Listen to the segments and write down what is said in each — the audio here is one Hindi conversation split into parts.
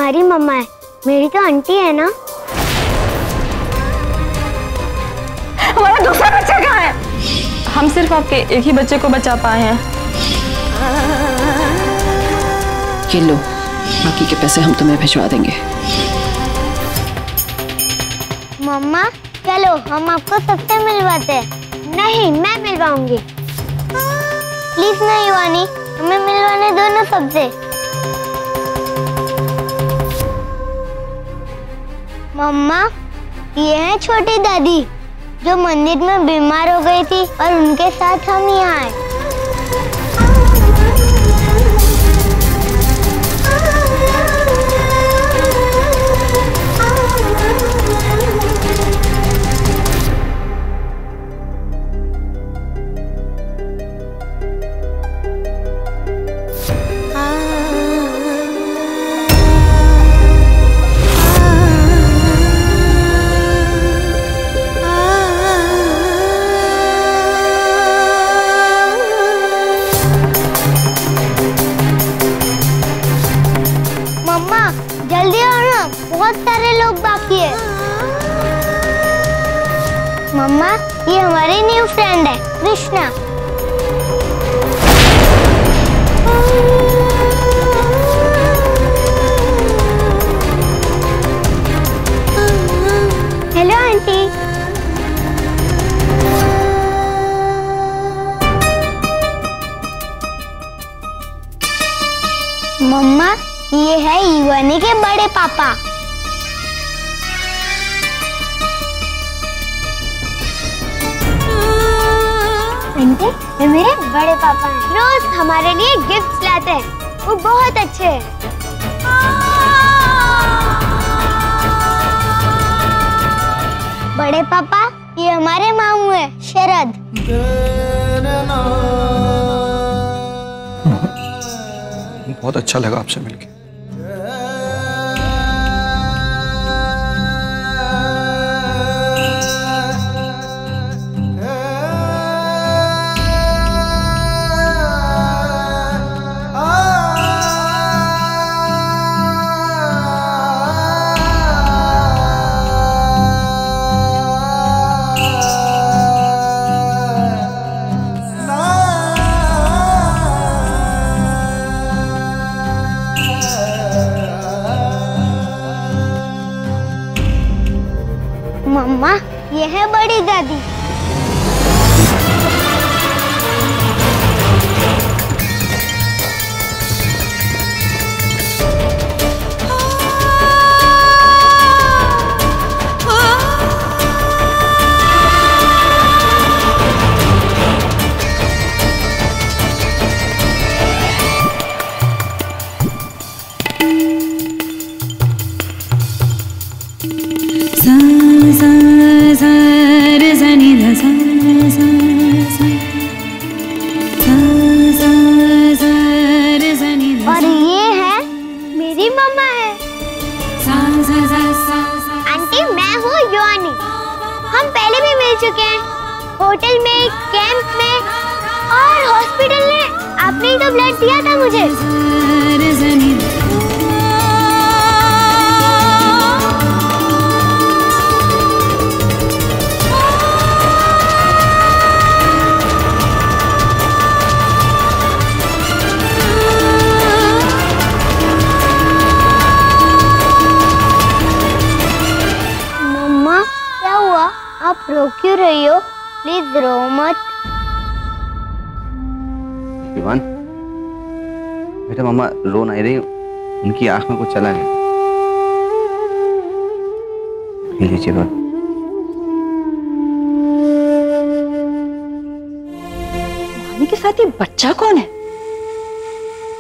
तुम्हारी मम्मा है, मेरी तो आंटी है ना। हमारा दूसरा बच्चा कहाँ है? हम सिर्फ आपके एक ही बच्चे को बचा पाए हैं। ये लो, बाकी के पैसे हम तुम्हें भिजवा देंगे। मम्मा चलो हम आपको सबसे मिलवाते हैं। नहीं, मैं मिलवाऊंगी। प्लीज नहीं वानी, हमें मिलवाने दो ना सबसे। मम्मा ये है छोटी दादी जो मंदिर में बीमार हो गई थी और उनके साथ हम यहाँ आए। जल्दी आओ ना, बहुत सारे लोग बाकी है। मम्मा ये हमारी न्यू फ्रेंड है, कृष्णा। Hello aunty. मम्मा ये है युवानी के बड़े पापा। आंटी ये मेरे बड़े पापा हैं, रोज हमारे लिए गिफ्ट्स लाते हैं, वो बहुत अच्छे हैं। बड़े पापा ये हमारे मामू हैं, शरद। बहुत अच्छा लगा आपसे मिलके। मम्मा ये है बड़ी दादी। और ये है मेरी मम्मा है। आंटी मैं हूँ युवानी, हम पहले भी मिल चुके हैं, होटल में, कैंप में और हॉस्पिटल में। आपने ही तो ब्लड दिया था मुझे। आप रो क्यों रही हो? प्लीज रो मत। इवान, बेटा मम्मा रो नहीं रही, उनकी आंख में कुछ चला गया। पी लीजिए बात। वानी के साथ ये बच्चा कौन है?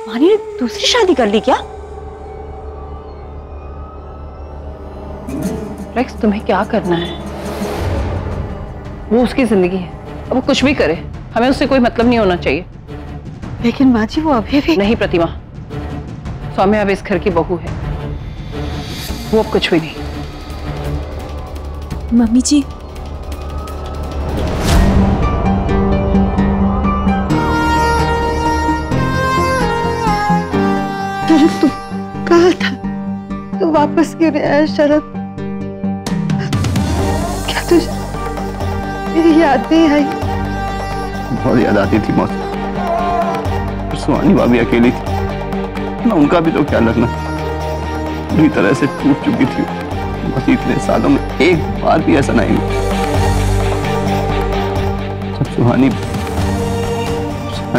वानी ने दूसरी शादी कर ली क्या? रेक्स तुम्हें क्या करना है? वो उसकी जिंदगी है, अब वो कुछ भी करे, हमें उससे कोई मतलब नहीं होना चाहिए। लेकिन माँ जी वो अभी भी। नहीं प्रतिमा, सौम्या अब इस घर की बहू है, वो अब कुछ भी नहीं। मम्मी जी तुम कहा था तू वापस क्यों नहीं आया शरद? क्या तुझे मेरी याद नहीं आई? बहुत याद आती थी मौसी। सुहानी भाभी अकेली थी ना, उनका भी तो ख्याल रखना। पूरी तरह से टूट चुकी थी बस। इतने सालों में एक बार भी ऐसा नहीं हुआ जब सुहानी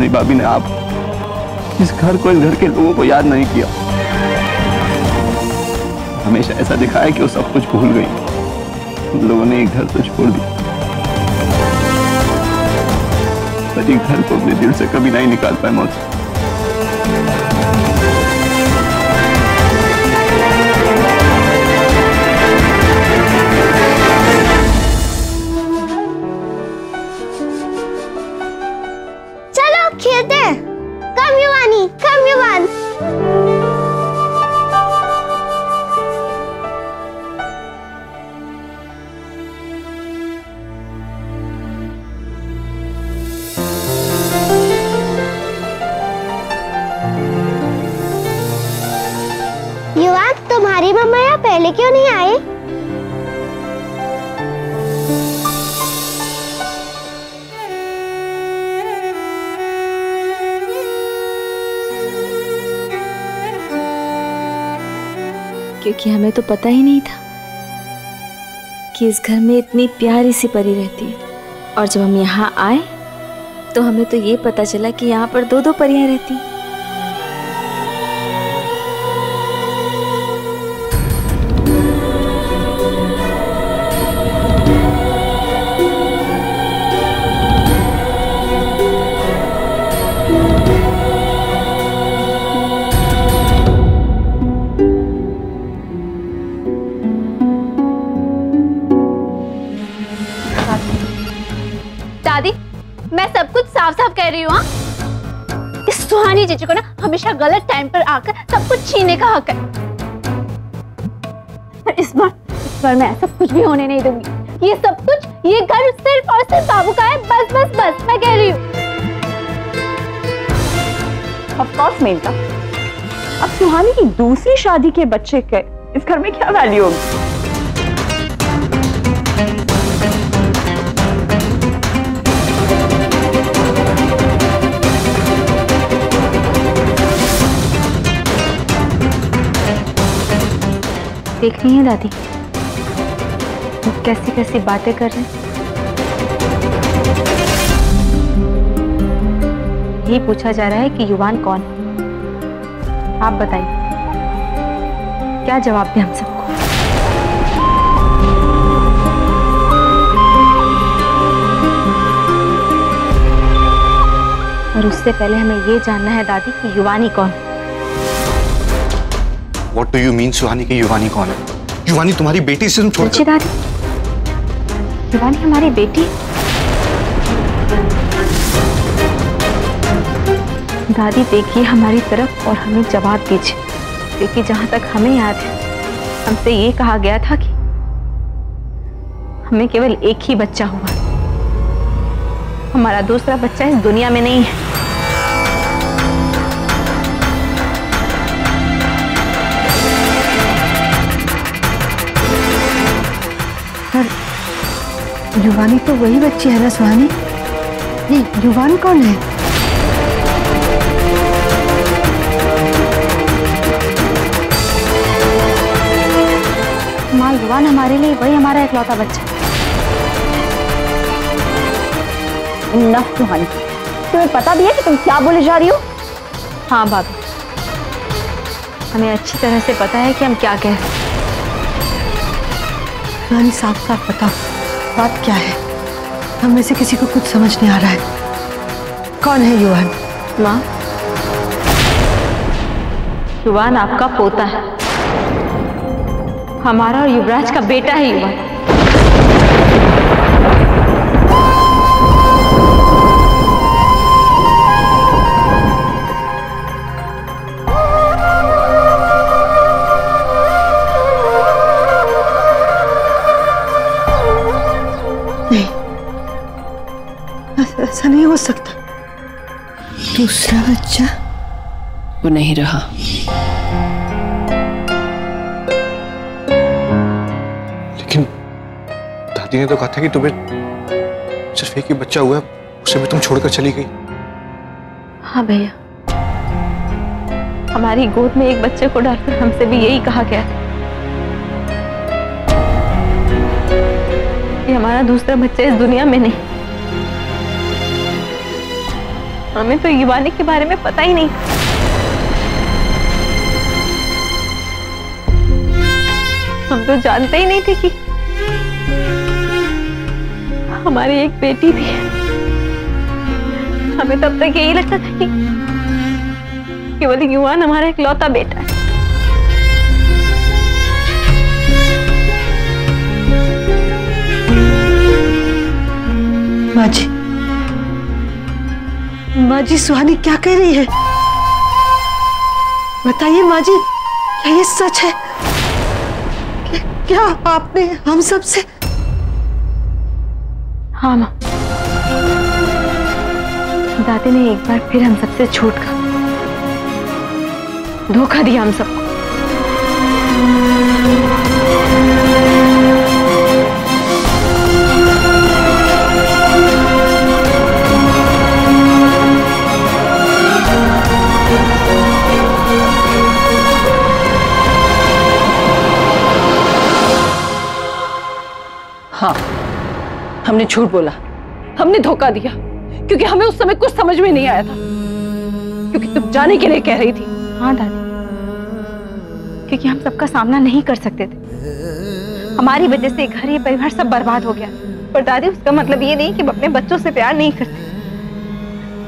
भाभी ने आप इस घर को, इस घर के लोगों को याद नहीं किया। हमेशा ऐसा दिखाया कि वो सब कुछ भूल गई। उन लोगों ने एक घर तो छोड़ दिया, पर एक घर को अपने दिल से कभी नहीं निकाल पाए मौत। चलो खेलते हैं। कम युवानी, कम युवान। युवान, तुम्हारी मम्मा यहाँ पहले क्यों नहीं आए? क्योंकि हमें तो पता ही नहीं था कि इस घर में इतनी प्यारी सी परी रहती है। और जब हम यहाँ आए तो हमें तो ये पता चला कि यहाँ पर दो दो परियां रहती हैं। दादी, मैं सब कुछ साफ साफ कह रही हूँ। इस सुहानी जीजू को ना हमेशा गलत टाइम पर आकर सब कुछ छीनने का हक है। पर इस बार मैं ऐसा कुछ भी होने नहीं दूंगी। ये सब कुछ, ये घर सिर्फ और सिर्फ बाबू का है। बस बस बस, मैं कह रही हूँ। ऑफ कोर्स मेनका, अब सुहानी की दूसरी शादी के बच्चे के इस घर में क्या वैल्यू होगी? देख रही हैं दादी, वो कैसी कैसी बातें कर रहे हैं। यही पूछा जा रहा है कि युवान कौन है। आप बताइए, क्या जवाब दें हम सबको? और उससे पहले हमें ये जानना है दादी कि युवानी कौन है। What do you mean सुहानी की युवानी कौन है? युवानी तुम्हारी बेटी से तुम छोड़ दादी, युवानी हमारी बेटी। दादी देखिए हमारी तरफ और हमें जवाब दीजिए, क्योंकि जहां तक हमें याद है हमसे ये कहा गया था कि हमें केवल एक ही बच्चा हुआ। हमारा दूसरा बच्चा इस दुनिया में नहीं है। युवानी तो वही बच्ची है ना सुहानी? ये युवान कौन है? माँ, युवान हमारे लिए वही हमारा इकलौता बच्चा। इनफ सुहानी, तुम्हें पता भी है कि तुम क्या बोले जा रही हो? हाँ भाभी, हमें अच्छी तरह से पता है कि हम क्या कह रहे हैं। सुहानी, साफ साफ बताओ बात क्या है? हम में से किसी को कुछ समझ नहीं आ रहा है। कौन है युवान? माँ, युवान आपका पोता है। हमारा और युवराज का बेटा है युवान। ऐसा नहीं हो सकता। दूसरा बच्चा वो नहीं रहा। दादी ने तो कहा था कि तुम्हें सिर्फ एक ही बच्चा हुआ है, उसे भी तुम छोड़कर चली गई। हाँ भैया, हमारी गोद में एक बच्चे को डालकर हमसे भी यही कहा गया था कि हमारा दूसरा बच्चा इस दुनिया में नहीं। हमें तो युवानी के बारे में पता ही नहीं। हम तो जानते ही नहीं थे कि हमारी एक बेटी भी है। हमें तब तक यही लगता था कि केवल युवान हमारा इकलौता बेटा है। माँ जी, सुहानी क्या कह रही है? बताइए माँ जी, क्या ये सच है? क्या आपने हम सब से? हाँ माँ, दादी ने एक बार फिर हम सबसे झूठ कहा, धोखा दिया हम सबको। हाँ, हमने झूठ बोला, हमने धोखा दिया, क्योंकि हमें उस समय कुछ समझ में नहीं आया था, क्योंकि तुम जाने के लिए कह रही थी। हाँ दादी, क्योंकि हम सबका सामना नहीं कर सकते थे। हमारी वजह से घर, ये परिवार सब बर्बाद हो गया। पर दादी, उसका मतलब ये नहीं कि हम अपने बच्चों से प्यार नहीं करते,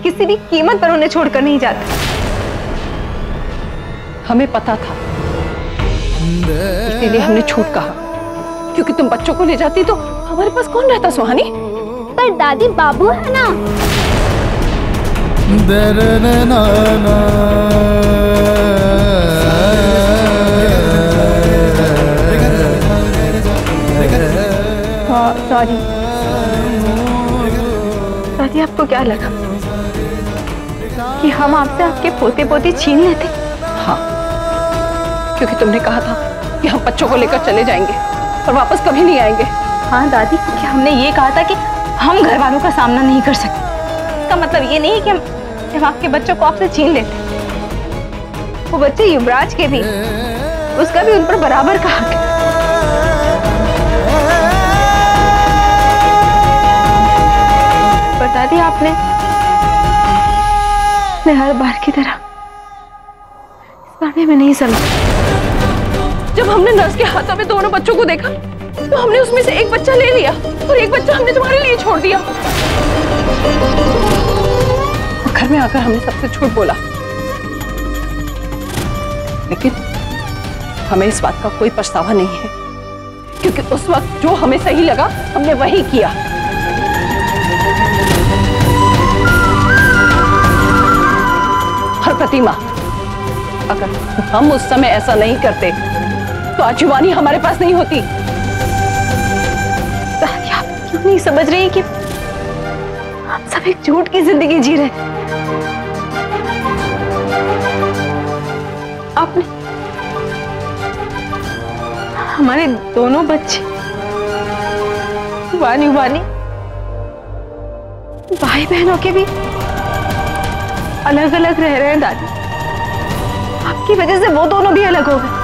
किसी भी कीमत पर उन्हें छोड़कर नहीं जाते। हमें पता था, इसीलिए हमने झूठ कहा, क्योंकि तुम बच्चों को ले जाती तो हमारे पास कौन रहता सुहानी? पर दादी, बाबू है ना। सॉरी दादी, आपको क्या लगा कि हम आपसे आपके पोते पोती छीन लेते? हाँ, क्योंकि तुमने कहा था कि हम बच्चों को लेकर चले जाएंगे और वापस कभी नहीं आएंगे। हाँ दादी, क्योंकि हमने ये कहा था कि हम घर वालों का सामना नहीं कर सकते। इसका मतलब ये नहीं कि हम आपके बच्चों को आपसे छीन लेते। वो बच्चे युवराज के भी, उसका भी उन पर बराबर का हक है। बता दिया आपने हर बार की तरह इस बार में नहीं समझा। जब हमने नर्स के हाथों में दोनों बच्चों को देखा तो हमने उसमें से एक बच्चा ले लिया और एक बच्चा हमने तुम्हारे लिए छोड़ दिया। घर में आकर हमने सबसे झूठ बोला, लेकिन हमें इस बात का कोई पछतावा नहीं है, क्योंकि उस वक्त जो हमें सही लगा हमने वही किया। हर प्रतिमा, अगर हम उस समय ऐसा नहीं करते तो आज युवानी हमारे पास नहीं होती। दादी, आप क्यों नहीं समझ रही कि हम सब एक झूठ की जिंदगी जी रहे थे? आपने हमारे दोनों बच्चे वानी वानी भाई बहनों के भी अलग अलग रह रहे हैं दादी। आपकी वजह से वो दोनों भी अलग हो गए।